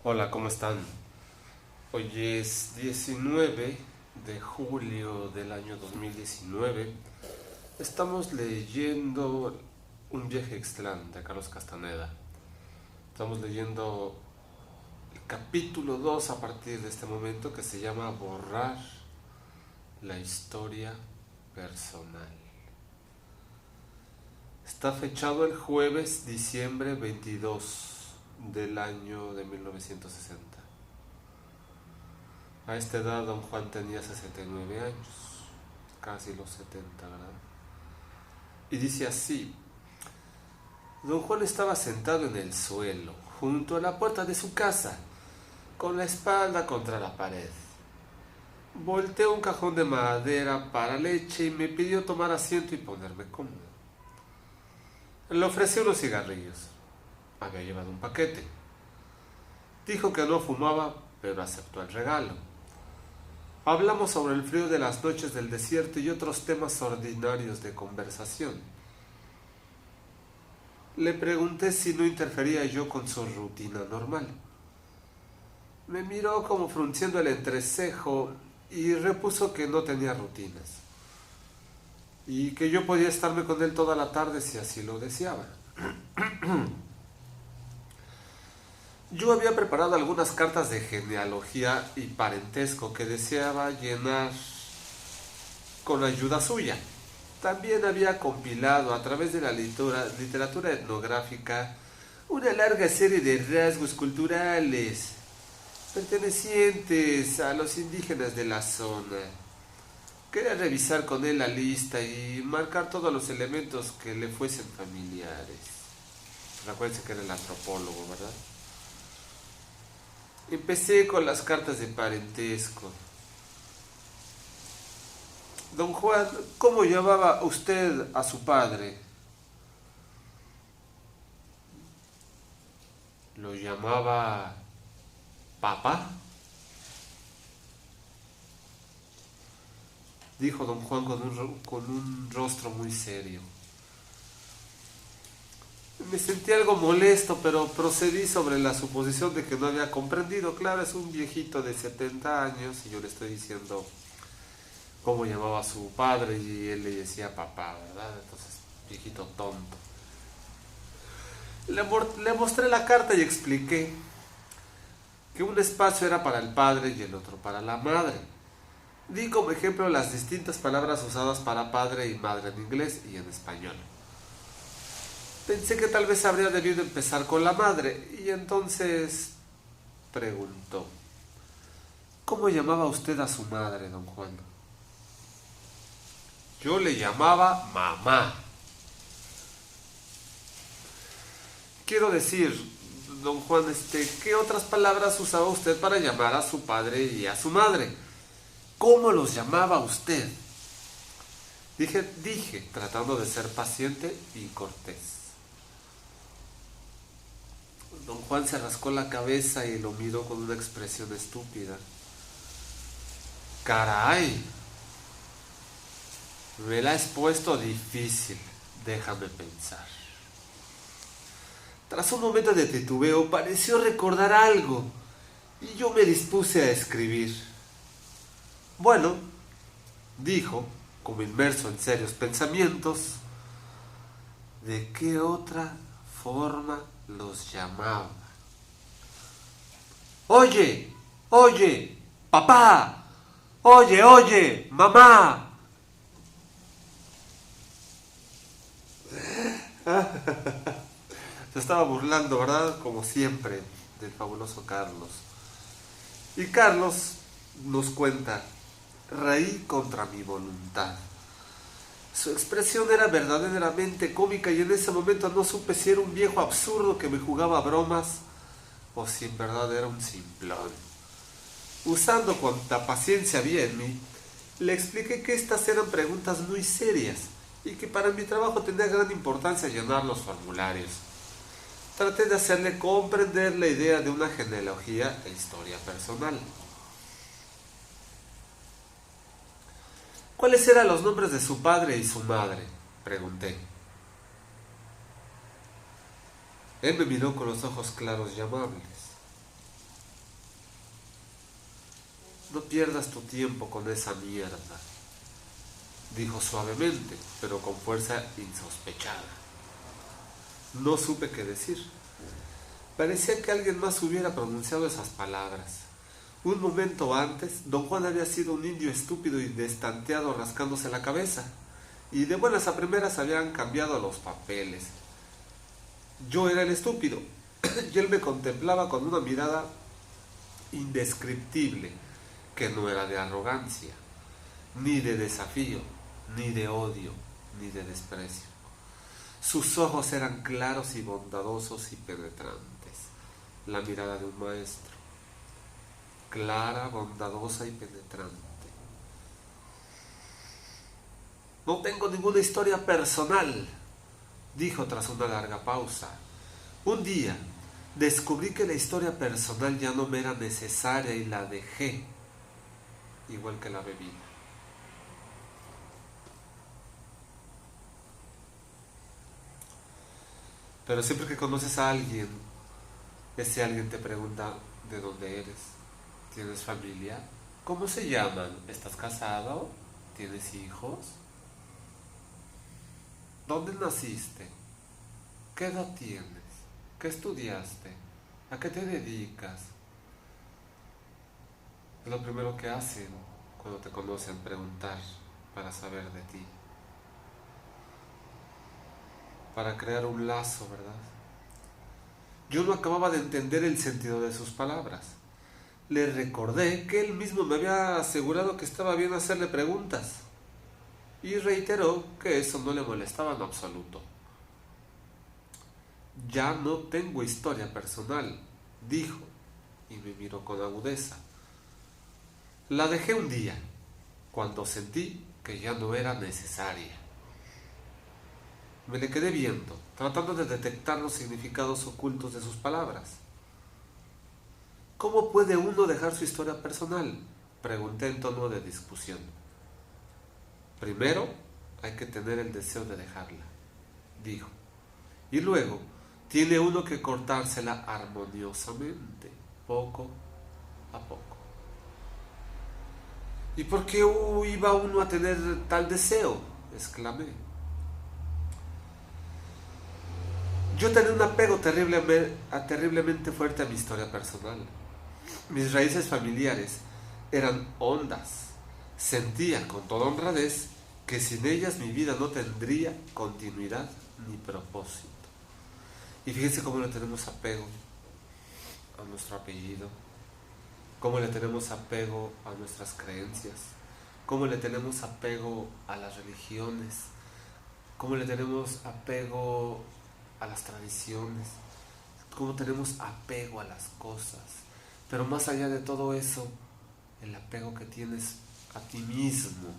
Hola, ¿cómo están? Hoy es 19 de julio del año 2019. Estamos leyendo Un viaje a Ixtlán de Carlos Castaneda. Estamos leyendo el capítulo 2 a partir de este momento, que se llama Borrar la historia personal. Está fechado el jueves diciembre 22 del año de 1960. A esta edad don Juan tenía 69 años, casi los 70, ¿verdad? Y dice así: don Juan estaba sentado en el suelo, junto a la puerta de su casa, con la espalda contra la pared. Volteó un cajón de madera para leche y me pidió tomar asiento y ponerme cómodo. Le ofrecí unos cigarrillos. Había llevado un paquete. Dijo que no fumaba, pero aceptó el regalo. Hablamos sobre el frío de las noches del desierto y otros temas ordinarios de conversación. Le pregunté si no interfería yo con su rutina normal. Me miró como frunciendo el entrecejo y repuso que no tenía rutinas y que yo podía estarme con él toda la tarde si así lo deseaba. Yo había preparado algunas cartas de genealogía y parentesco que deseaba llenar con ayuda suya. También había compilado a través de la literatura etnográfica una larga serie de rasgos culturales pertenecientes a los indígenas de la zona. Quería revisar con él la lista y marcar todos los elementos que le fuesen familiares. Recuerden que era el antropólogo, ¿verdad? Empecé con las cartas de parentesco. Don Juan, ¿cómo llamaba usted a su padre? ¿Lo llamaba papá? Dijo don Juan con un rostro muy serio. Me sentí algo molesto, pero procedí sobre la suposición de que no había comprendido. Claro, es un viejito de 70 años y yo le estoy diciendo cómo llamaba a su padre y él le decía papá, ¿verdad? Entonces, viejito tonto. Le mostré la carta y expliqué que un espacio era para el padre y el otro para la madre. Di como ejemplo las distintas palabras usadas para padre y madre en inglés y en español. Pensé que tal vez habría debido empezar con la madre y entonces preguntó: ¿cómo llamaba usted a su madre, don Juan? Yo le llamaba mamá. Quiero decir, don Juan, ¿qué otras palabras usaba usted para llamar a su padre y a su madre? ¿Cómo los llamaba usted? Dije, tratando de ser paciente y cortés. Don Juan se rascó la cabeza y lo miró con una expresión estúpida. Caray, me la has puesto difícil, déjame pensar. Tras un momento de titubeo, pareció recordar algo y yo me dispuse a escribir. Bueno, dijo, como inmerso en serios pensamientos, ¿de qué otra forma los llamaba? Oye, oye, papá, oye, mamá. Se estaba burlando, ¿verdad? Como siempre, del fabuloso Carlos. Y Carlos nos cuenta: reí contra mi voluntad. Su expresión era verdaderamente cómica y en ese momento no supe si era un viejo absurdo que me jugaba bromas o si en verdad era un simplón. Usando cuanta paciencia había en mí, le expliqué que estas eran preguntas muy serias y que para mi trabajo tenía gran importancia llenar los formularios. Traté de hacerle comprender la idea de una genealogía e historia personal. ¿Cuáles eran los nombres de su padre y su madre?, pregunté. Él me miró con los ojos claros y amables. No pierdas tu tiempo con esa mierda, dijo suavemente, pero con fuerza insospechada. No supe qué decir. Parecía que alguien más hubiera pronunciado esas palabras. Un momento antes, don Juan había sido un indio estúpido y destanteado rascándose la cabeza, y de buenas a primeras habían cambiado los papeles. Yo era el estúpido, y él me contemplaba con una mirada indescriptible, que no era de arrogancia, ni de desafío, ni de odio, ni de desprecio. Sus ojos eran claros y bondadosos y penetrantes, la mirada de un maestro, clara, bondadosa y penetrante. No tengo ninguna historia personal, dijo tras una larga pausa. Un día descubrí que la historia personal ya no me era necesaria y la dejé, igual que la bebida. Pero siempre que conoces a alguien, ese alguien te pregunta de dónde eres, ¿tienes familia? ¿Cómo se llaman? ¿Estás casado? ¿Tienes hijos? ¿Dónde naciste? ¿Qué edad tienes? ¿Qué estudiaste? ¿A qué te dedicas? Es lo primero que hacen cuando te conocen, preguntar para saber de ti, para crear un lazo, ¿verdad? Yo no acababa de entender el sentido de sus palabras. Le recordé que él mismo me había asegurado que estaba bien hacerle preguntas, y reiteró que eso no le molestaba en absoluto. Ya no tengo historia personal, dijo, y me miró con agudeza. La dejé un día, cuando sentí que ya no era necesaria. Me le quedé viendo, tratando de detectar los significados ocultos de sus palabras. ¿Cómo puede uno dejar su historia personal?, pregunté en tono de discusión. Primero, hay que tener el deseo de dejarla, dijo. Y luego, tiene uno que cortársela armoniosamente, poco a poco. ¿Y por qué iba uno a tener tal deseo?, exclamé. Yo tenía un apego terriblemente fuerte a mi historia personal. Mis raíces familiares eran hondas. Sentía con toda honradez que sin ellas mi vida no tendría continuidad ni propósito. Y fíjense cómo le tenemos apego a nuestro apellido, cómo le tenemos apego a nuestras creencias, cómo le tenemos apego a las religiones, cómo le tenemos apego a las tradiciones, cómo tenemos apego a las cosas. Pero más allá de todo eso, el apego que tienes a ti mismo.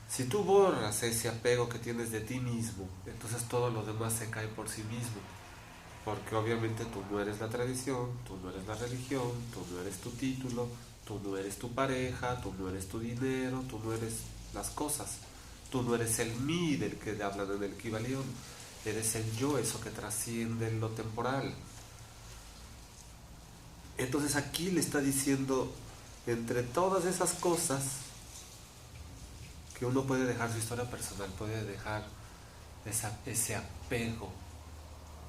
Si tú borras ese apego que tienes de ti mismo, entonces todo lo demás se cae por sí mismo. Porque obviamente tú no eres la tradición, tú no eres la religión, tú no eres tu título, tú no eres tu pareja, tú no eres tu dinero, tú no eres las cosas. Tú no eres el mí del que hablan en el Kybalión, eres el yo, eso que trasciende en lo temporal. Entonces aquí le está diciendo, entre todas esas cosas, que uno puede dejar su historia personal, puede dejar ese apego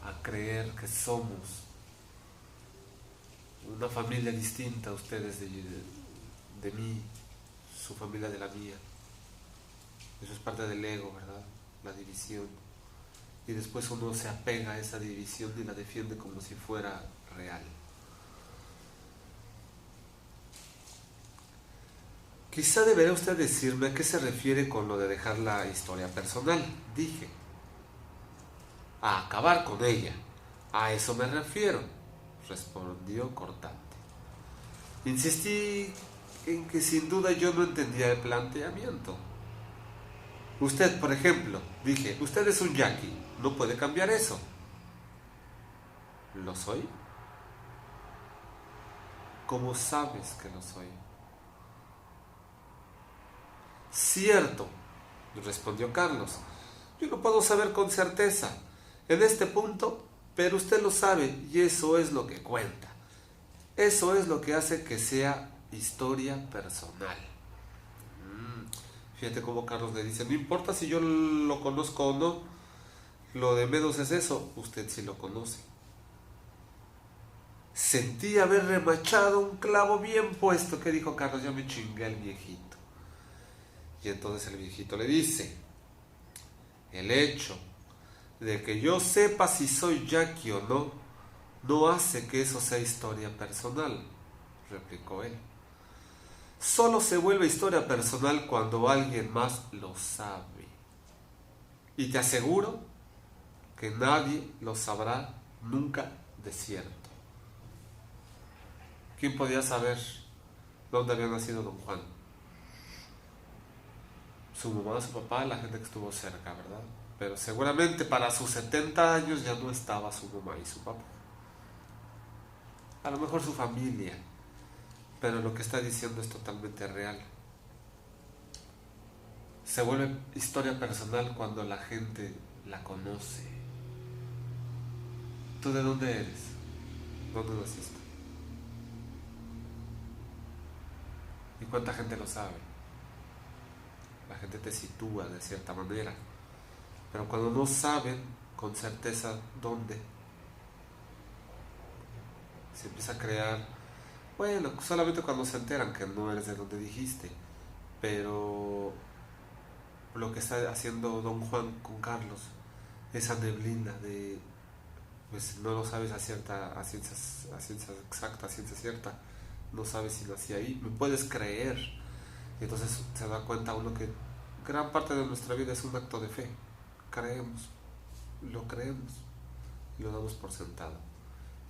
a creer que somos una familia distinta, ustedes de mí, su familia de la mía. Eso es parte del ego, ¿verdad? La división. Y después uno se apega a esa división y la defiende como si fuera real. Quizá debería usted decirme a qué se refiere con lo de dejar la historia personal, dije. A acabar con ella. A eso me refiero, respondió cortante. Insistí en que sin duda yo no entendía el planteamiento. Usted, por ejemplo, dije, usted es un yaqui, no puede cambiar eso. ¿Lo soy? ¿Cómo sabes que lo soy? Cierto, respondió Carlos. Yo no puedo saber con certeza en este punto, pero usted lo sabe y eso es lo que cuenta. Eso es lo que hace que sea historia personal. Fíjate cómo Carlos le dice, no importa si yo lo conozco o no, lo de menos es eso, usted sí lo conoce. Sentí haber remachado un clavo bien puesto. ¿Qué dijo Carlos? Ya me chingué al viejito. Y entonces el viejito le dice, el hecho de que yo sepa si soy Jackie o no, no hace que eso sea historia personal, replicó él. Solo se vuelve historia personal cuando alguien más lo sabe. Y te aseguro que nadie lo sabrá nunca de cierto. ¿Quién podía saber dónde había nacido don Juan? Su mamá, su papá, la gente que estuvo cerca, ¿verdad? Pero seguramente para sus 70 años ya no estaba su mamá y su papá. A lo mejor su familia, pero lo que está diciendo es totalmente real. Se vuelve historia personal cuando la gente la conoce. ¿Tú de dónde eres? ¿Dónde naciste? ¿Y cuánta gente lo sabe? La gente te sitúa de cierta manera. Pero cuando no saben con certeza dónde, se empieza a crear, bueno, solamente cuando se enteran que no eres de donde dijiste, pero lo que está haciendo don Juan con Carlos, esa neblina de, pues no lo sabes a ciencia exacta, a ciencia cierta, no sabes si nací ahí, me puedes creer. Y entonces se da cuenta uno que gran parte de nuestra vida es un acto de fe. Creemos, lo creemos y lo damos por sentado.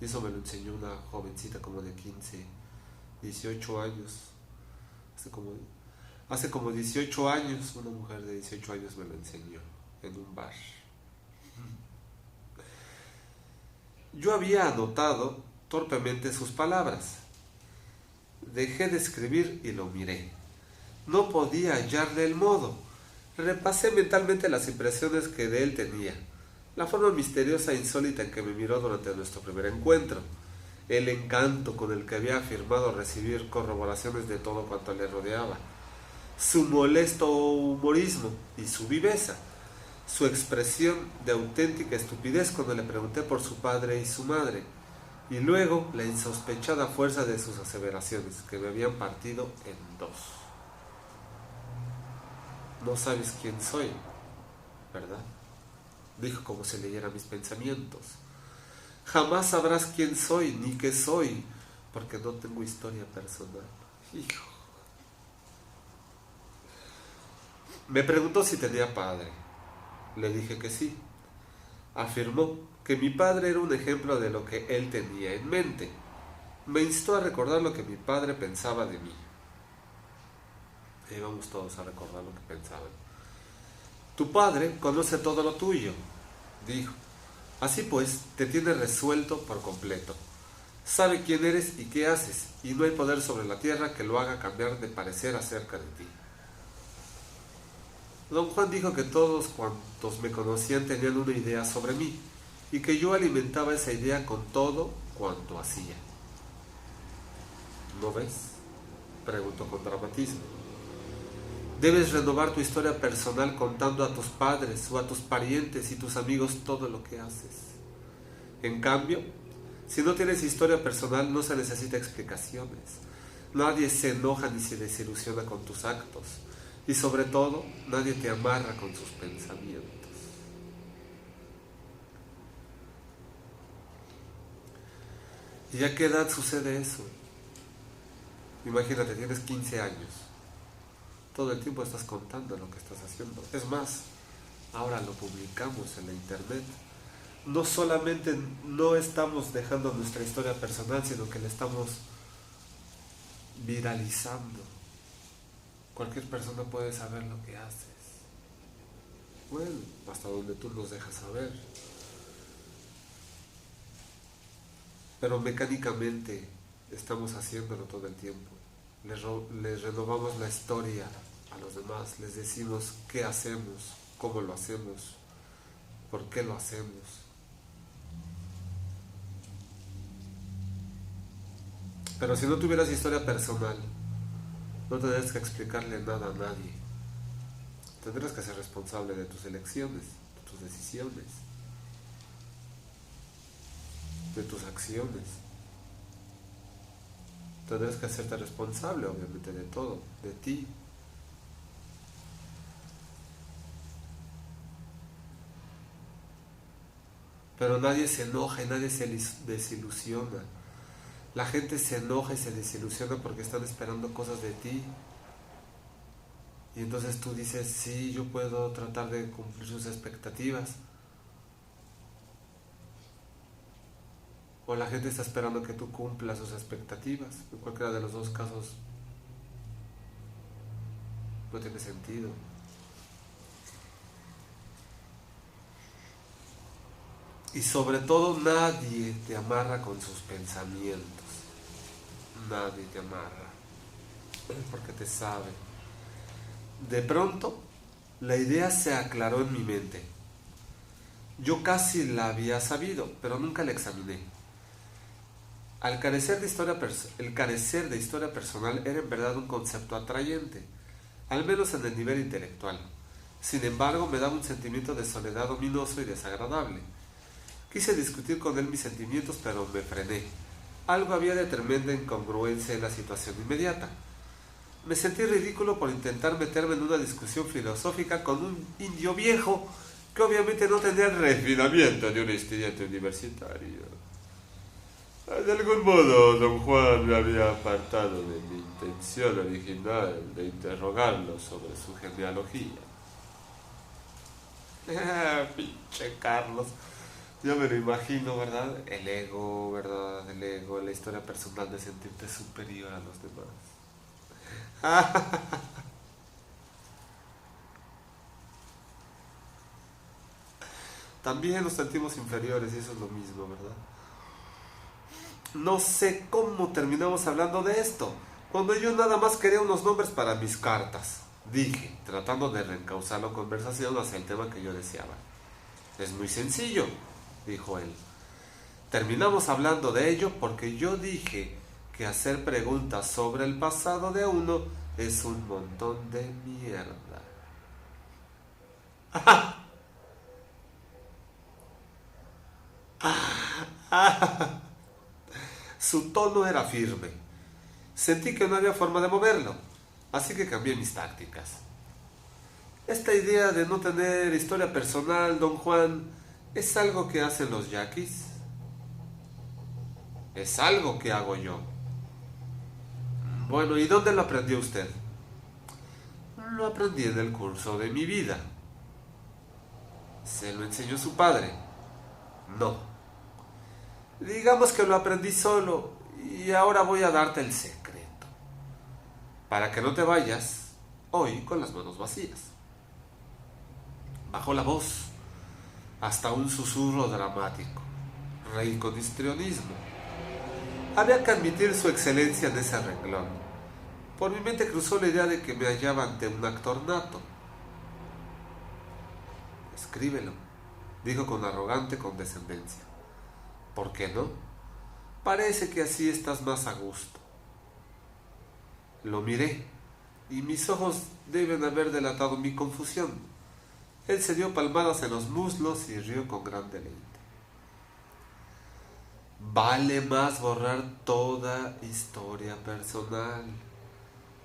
Y eso me lo enseñó una jovencita como de 15, 18 años. Hace como 18 años, una mujer de 18 años me lo enseñó en un bar. Yo había anotado torpemente sus palabras. Dejé de escribir y lo miré. No podía hallarle el modo. Repasé mentalmente las impresiones que de él tenía. La forma misteriosa e insólita en que me miró durante nuestro primer encuentro. El encanto con el que había afirmado recibir corroboraciones de todo cuanto le rodeaba. Su molesto humorismo y su viveza. Su expresión de auténtica estupidez cuando le pregunté por su padre y su madre. Y luego la insospechada fuerza de sus aseveraciones, que me habían partido en dos. No sabes quién soy, ¿verdad? Dijo como si leyera mis pensamientos. Jamás sabrás quién soy ni qué soy, porque no tengo historia personal. Hijo. Me preguntó si tenía padre. Le dije que sí. Afirmó que mi padre era un ejemplo de lo que él tenía en mente. Me instó a recordar lo que mi padre pensaba de mí. Y vamos todos a recordar lo que pensaban. Tu padre conoce todo lo tuyo, dijo. Así pues, te tiene resuelto por completo. Sabe quién eres y qué haces, y no hay poder sobre la tierra que lo haga cambiar de parecer acerca de ti. Don Juan dijo que todos cuantos me conocían tenían una idea sobre mí, y que yo alimentaba esa idea con todo cuanto hacía. ¿No ves?, preguntó con dramatismo. Debes renovar tu historia personal contando a tus padres o a tus parientes y tus amigos todo lo que haces. En cambio, si no tienes historia personal, no se necesita explicaciones. Nadie se enoja ni se desilusiona con tus actos. Y sobre todo, nadie te amarra con sus pensamientos. ¿Y a qué edad sucede eso? Imagínate, tienes 15 años. Todo el tiempo estás contando lo que estás haciendo. Es más, ahora lo publicamos en la internet. No solamente no estamos dejando nuestra historia personal, sino que la estamos viralizando. Cualquier persona puede saber lo que haces. Bueno, hasta donde tú nos dejas saber. Pero mecánicamente estamos haciéndolo todo el tiempo. Les renovamos la historia a los demás, les decimos qué hacemos, cómo lo hacemos, por qué lo hacemos. Pero si no tuvieras historia personal, no tendrías que explicarle nada a nadie. Tendrás que ser responsable de tus elecciones, de tus decisiones, de tus acciones. Tendrás que hacerte responsable, obviamente, de todo, de ti. Pero nadie se enoja y nadie se desilusiona. La gente se enoja y se desilusiona porque están esperando cosas de ti. Y entonces tú dices, sí, yo puedo tratar de cumplir sus expectativas. O la gente está esperando que tú cumplas sus expectativas. En cualquiera de los dos casos no tiene sentido. Y sobre todo nadie te amarra con sus pensamientos. Nadie te amarra. Porque te sabe. De pronto, la idea se aclaró en mi mente. Yo casi la había sabido, pero nunca la examiné. El carecer de historia personal era en verdad un concepto atrayente, al menos en el nivel intelectual. Sin embargo, me daba un sentimiento de soledad ominoso y desagradable. Quise discutir con él mis sentimientos, pero me frené. Algo había de tremenda incongruencia en la situación inmediata. Me sentí ridículo por intentar meterme en una discusión filosófica con un indio viejo que obviamente no tenía el refinamiento de un estudiante universitario. De algún modo, don Juan me había apartado de mi intención original de interrogarlo sobre su genealogía. Pinche Carlos. Yo me lo imagino, ¿verdad? El ego, ¿verdad? El ego, la historia personal de sentirte superior a los demás. También nos sentimos inferiores y eso es lo mismo, ¿verdad? No sé cómo terminamos hablando de esto, cuando yo nada más quería unos nombres para mis cartas. Dije, tratando de reencauzar la conversación hacia el tema que yo deseaba. Es muy sencillo, dijo él. Terminamos hablando de ello porque yo dije que hacer preguntas sobre el pasado de uno es un montón de mierda. Su tono era firme. Sentí que no había forma de moverlo, así que cambié mis tácticas. Esta idea de no tener historia personal, don Juan, ¿es algo que hacen los yaquis? Es algo que hago yo. Bueno, ¿y dónde lo aprendió usted? Lo aprendí en el curso de mi vida. ¿Se lo enseñó su padre? No. Digamos que lo aprendí solo y ahora voy a darte el secreto. Para que no te vayas hoy con las manos vacías. Bajó la voz hasta un susurro dramático. Reí con histrionismo. Había que admitir su excelencia en ese renglón. Por mi mente cruzó la idea de que me hallaba ante un actor nato. Escríbelo, dijo con arrogante condescendencia. ¿Por qué no? Parece que así estás más a gusto. Lo miré, y mis ojos deben haber delatado mi confusión. Él se dio palmadas en los muslos y rió con gran deleite. Vale más borrar toda historia personal,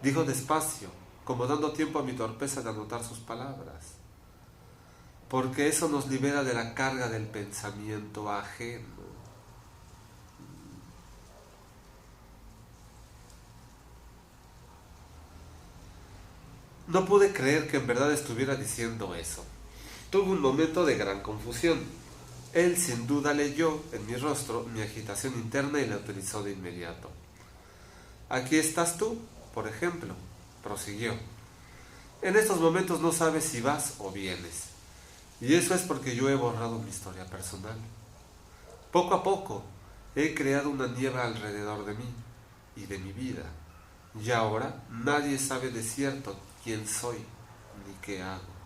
dijo despacio, como dando tiempo a mi torpeza de anotar sus palabras, porque eso nos libera de la carga del pensamiento ajeno. No pude creer que en verdad estuviera diciendo eso. Tuve un momento de gran confusión. Él sin duda leyó en mi rostro mi agitación interna y la utilizó de inmediato. Aquí estás tú, por ejemplo, prosiguió. En estos momentos no sabes si vas o vienes. Y eso es porque yo he borrado mi historia personal. Poco a poco he creado una niebla alrededor de mí y de mi vida. Y ahora nadie sabe de cierto quién soy ni qué hago.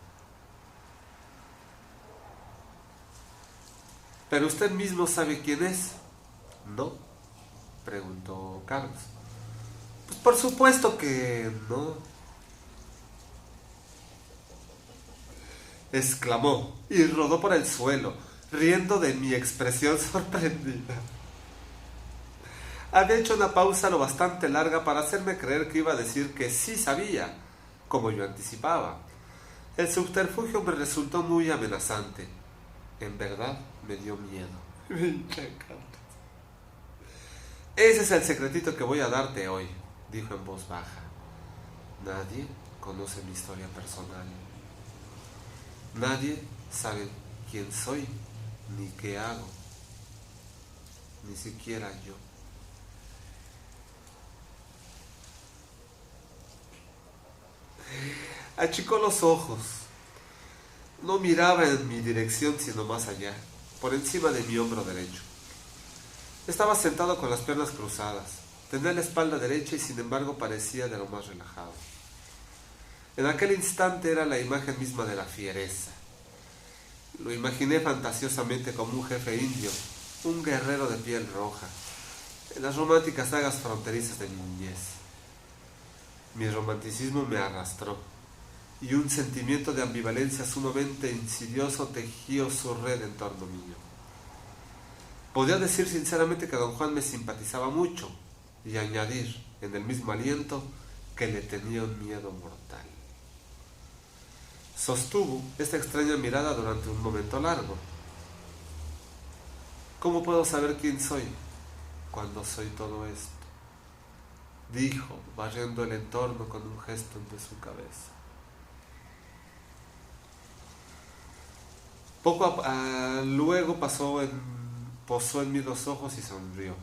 Pero usted mismo sabe quién es, ¿no? preguntó Carlos. Pues por supuesto que no, exclamó y rodó por el suelo, riendo de mi expresión sorprendida. Había hecho una pausa lo bastante larga para hacerme creer que iba a decir que sí sabía, como yo anticipaba. El subterfugio me resultó muy amenazante. En verdad, me dio miedo. Ese es el secretito que voy a darte hoy, dijo en voz baja. Nadie conoce mi historia personal. Nadie sabe quién soy, ni qué hago, ni siquiera yo. Achicó los ojos. No miraba en mi dirección, sino más allá, por encima de mi hombro derecho. Estaba sentado con las piernas cruzadas. Tenía la espalda derecha y sin embargo parecía de lo más relajado. En aquel instante era la imagen misma de la fiereza. Lo imaginé fantasiosamente como un jefe indio, un guerrero de piel roja, en las románticas sagas fronterizas de mi niñez. Mi romanticismo me arrastró, y un sentimiento de ambivalencia sumamente insidioso tejió su red en torno mío. Podía decir sinceramente que don Juan me simpatizaba mucho, y añadir, en el mismo aliento, que le tenía un miedo mortal. Sostuvo esta extraña mirada durante un momento largo. ¿Cómo puedo saber quién soy cuando soy todo esto?, dijo, barriendo el entorno con un gesto de su cabeza. Luego posó en mí los ojos y sonrió.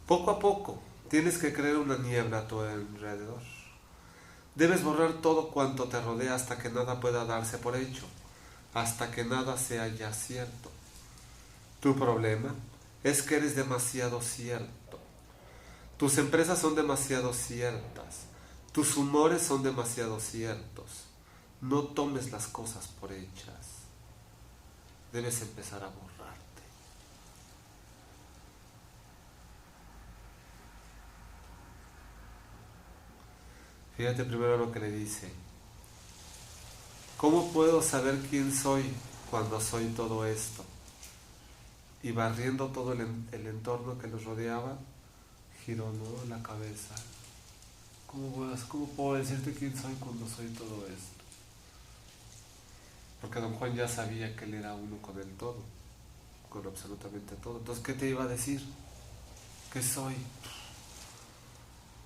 Poco a poco tienes que crear una niebla a tu alrededor. Debes borrar todo cuanto te rodea hasta que nada pueda darse por hecho, hasta que nada sea ya cierto. Tu problema es que eres demasiado cierto. Tus empresas son demasiado ciertas. Tus humores son demasiado ciertos. No tomes las cosas por hechas. Debes empezar a borrarte. Fíjate primero lo que le dice. ¿Cómo puedo saber quién soy cuando soy todo esto? Y barriendo todo el entorno que los rodeaba, giró, ¿no?, la cabeza. ¿Cómo puedo decirte quién soy cuando soy todo esto? Porque don Juan ya sabía que él era uno con el todo, con absolutamente todo. Entonces, ¿qué te iba a decir? ¿Qué soy?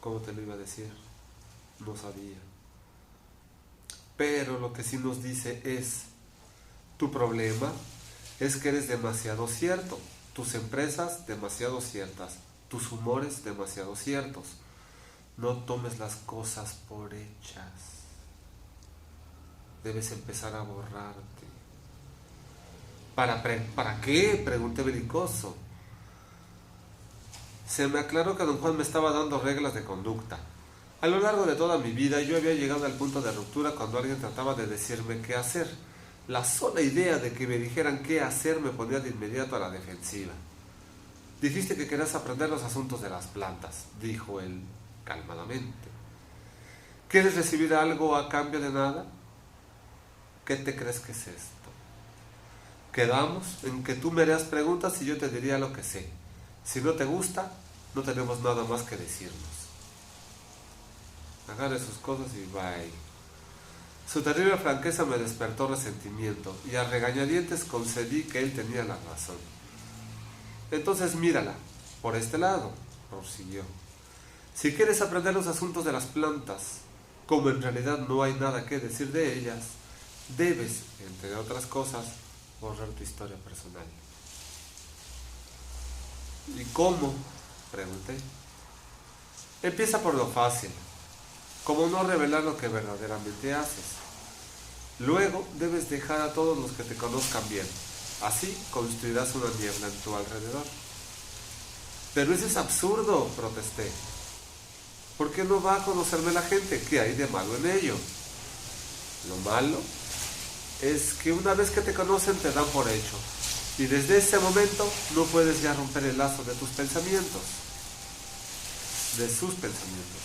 ¿Cómo te lo iba a decir? No sabía. Pero lo que sí nos dice es, tu problema es que eres demasiado cierto, tus empresas demasiado ciertas, tus humores demasiado ciertos. No tomes las cosas por hechas. Debes empezar a borrarte. ¿Para qué?, pregunté belicoso. Se me aclaró que don Juan me estaba dando reglas de conducta. A lo largo de toda mi vida yo había llegado al punto de ruptura cuando alguien trataba de decirme qué hacer. La sola idea de que me dijeran qué hacer me ponía de inmediato a la defensiva. Dijiste que querías aprender los asuntos de las plantas, dijo él calmadamente. ¿Quieres recibir algo a cambio de nada? ¿Qué te crees que es esto? Quedamos en que tú me harías preguntas y yo te diría lo que sé. Si no te gusta, no tenemos nada más que decirnos. Agarre sus cosas y bye. Su terrible franqueza me despertó resentimiento y a regañadientes concedí que él tenía la razón. Entonces mírala, por este lado, prosiguió. Si quieres aprender los asuntos de las plantas, como en realidad no hay nada que decir de ellas, debes, entre otras cosas, borrar tu historia personal. ¿Y cómo?, pregunté. Empieza por lo fácil, como no revelar lo que verdaderamente haces. Luego debes dejar a todos los que te conozcan bien. Así construirás una niebla en tu alrededor. Pero eso es absurdo, protesté. ¿Por qué no va a conocerme la gente? ¿Qué hay de malo en ello? Lo malo es que una vez que te conocen te dan por hecho. Y desde ese momento no puedes ya romper el lazo de tus pensamientos, de sus pensamientos.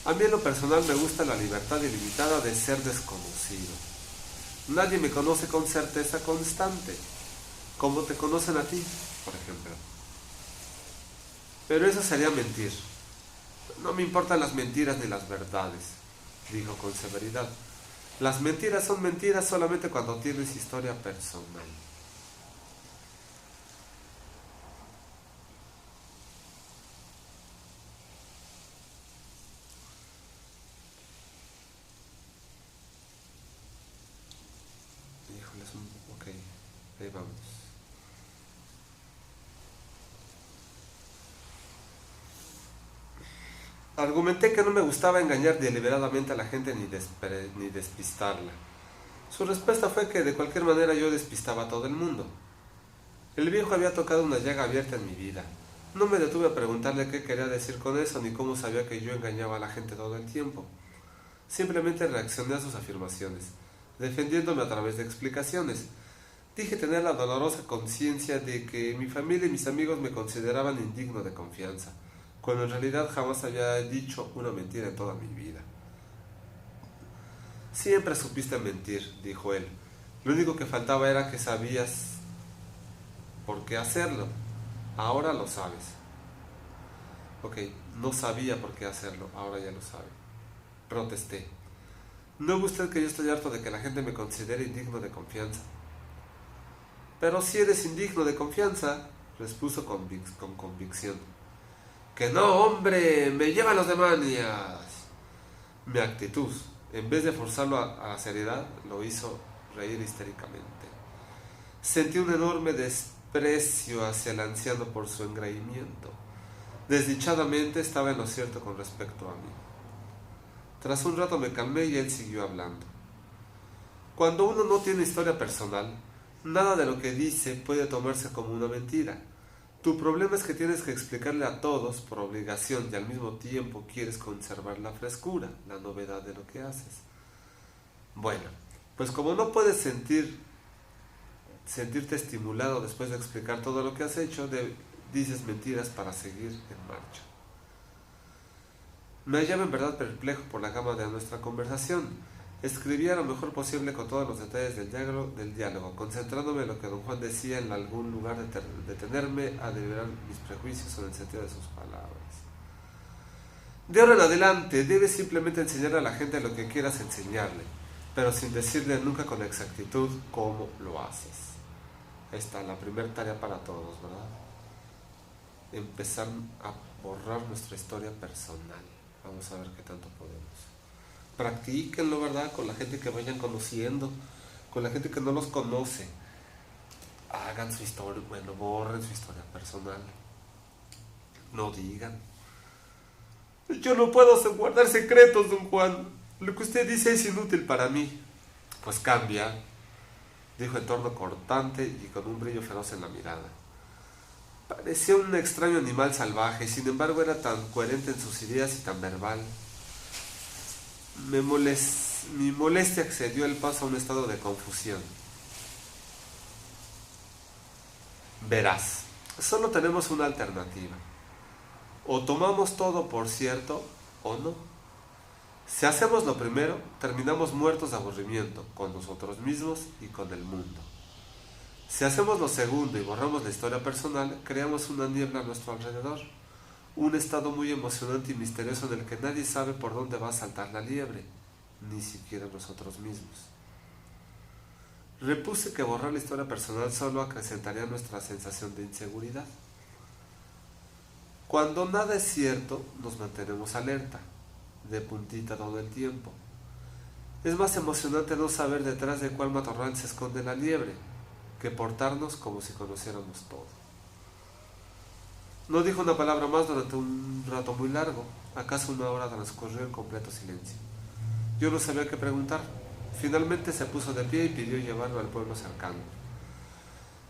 A mí en lo personal me gusta la libertad ilimitada de ser desconocido. Nadie me conoce con certeza constante, como te conocen a ti, por ejemplo. Pero eso sería mentir. No me importan las mentiras ni las verdades, dijo con severidad. Las mentiras son mentiras solamente cuando tienes historia personal. Híjoles, ok, ahí vamos. Argumenté que no me gustaba engañar deliberadamente a la gente ni despistarla. Su respuesta fue que de cualquier manera yo despistaba a todo el mundo. El viejo había tocado una llaga abierta en mi vida. No me detuve a preguntarle qué quería decir con eso ni cómo sabía que yo engañaba a la gente todo el tiempo. Simplemente reaccioné a sus afirmaciones, defendiéndome a través de explicaciones. Dije tener la dolorosa conciencia de que mi familia y mis amigos me consideraban indigno de confianza, cuando en realidad jamás había dicho una mentira en toda mi vida. Siempre supiste mentir, dijo él. Lo único que faltaba era que sabías por qué hacerlo. Ahora lo sabes. Ok, no sabía por qué hacerlo, ahora ya lo sabe. Protesté. ¿No ve usted que yo estoy harto de que la gente me considere indigno de confianza? Pero si eres indigno de confianza, respuso con convicción. ¡Que no, hombre! ¡Me llevan los demonios! Mi actitud, en vez de forzarlo a la seriedad, lo hizo reír histéricamente. Sentí un enorme desprecio hacia el anciano por su engreimiento. Desdichadamente estaba en lo cierto con respecto a mí. Tras un rato me calmé y él siguió hablando. Cuando uno no tiene historia personal, nada de lo que dice puede tomarse como una mentira. Tu problema es que tienes que explicarle a todos por obligación y al mismo tiempo quieres conservar la frescura, la novedad de lo que haces. Bueno, pues como no puedes sentirte estimulado después de explicar todo lo que has hecho, dices mentiras para seguir en marcha. Me hallaba en verdad perplejo por la gama de nuestra conversación. Escribía lo mejor posible con todos los detalles del diálogo, concentrándome en lo que don Juan decía en algún lugar de detenerme a deliberar mis prejuicios sobre el sentido de sus palabras. De ahora en adelante, debes simplemente enseñar a la gente lo que quieras enseñarle, pero sin decirle nunca con exactitud cómo lo haces. Ahí está, la primera tarea para todos, ¿verdad? Empezar a borrar nuestra historia personal. Vamos a ver qué tanto podemos. Practíquenlo, ¿verdad? Con la gente que vayan conociendo, con la gente que no los conoce. Hagan su historia, bueno, borren su historia personal. No digan. Yo no puedo guardar secretos, don Juan. Lo que usted dice es inútil para mí. Pues cambia, dijo en tono cortante y con un brillo feroz en la mirada. Parecía un extraño animal salvaje, sin embargo era tan coherente en sus ideas y tan verbal. Mi molestia excedió el paso a un estado de confusión. Verás, solo tenemos una alternativa. O tomamos todo por cierto o no. Si hacemos lo primero, terminamos muertos de aburrimiento con nosotros mismos y con el mundo. Si hacemos lo segundo y borramos la historia personal, creamos una niebla a nuestro alrededor. Un estado muy emocionante y misterioso en el que nadie sabe por dónde va a saltar la liebre, ni siquiera nosotros mismos. Repuse que borrar la historia personal solo acrecentaría nuestra sensación de inseguridad. Cuando nada es cierto, nos mantenemos alerta, de puntita todo el tiempo. Es más emocionante no saber detrás de cuál matorral se esconde la liebre, que portarnos como si conociéramos todo. No dijo una palabra más durante un rato muy largo. Acaso una hora transcurrió en completo silencio. Yo no sabía qué preguntar. Finalmente se puso de pie y pidió llevarlo al pueblo cercano.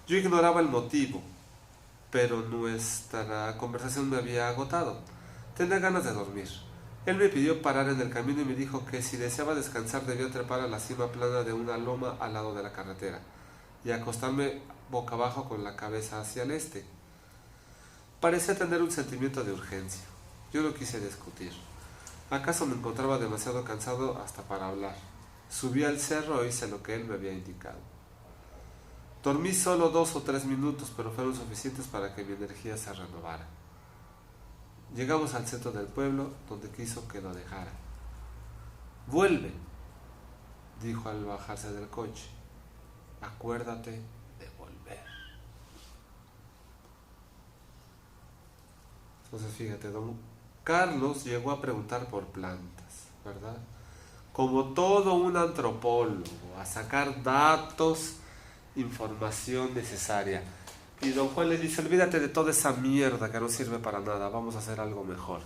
Yo ignoraba el motivo, pero nuestra conversación me había agotado. Tenía ganas de dormir. Él me pidió parar en el camino y me dijo que si deseaba descansar debía trepar a la cima plana de una loma al lado de la carretera y acostarme boca abajo con la cabeza hacia el este. Parecía tener un sentimiento de urgencia. Yo no quise discutir. ¿Acaso me encontraba demasiado cansado hasta para hablar? Subí al cerro e hice lo que él me había indicado. Dormí solo 2 o 3 minutos, pero fueron suficientes para que mi energía se renovara. Llegamos al centro del pueblo, donde quiso que lo dejara. «Vuelve», dijo al bajarse del coche. «Acuérdate de volver». Entonces fíjate, don Carlos llegó a preguntar por plantas, ¿verdad? Como todo un antropólogo, a sacar datos, información necesaria. Y don Juan le dice: olvídate de toda esa mierda que no sirve para nada, vamos a hacer algo mejor.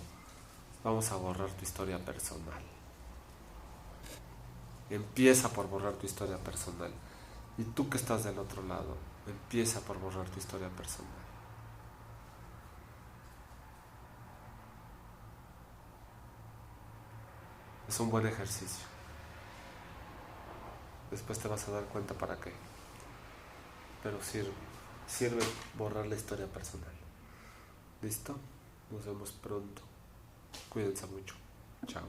Vamos a borrar tu historia personal. Empieza por borrar tu historia personal. Y tú que estás del otro lado, empieza por borrar tu historia personal. Es un buen ejercicio. Después te vas a dar cuenta para qué. Pero sirve borrar la historia personal. ¿Listo? Nos vemos pronto. Cuídense mucho. Chao.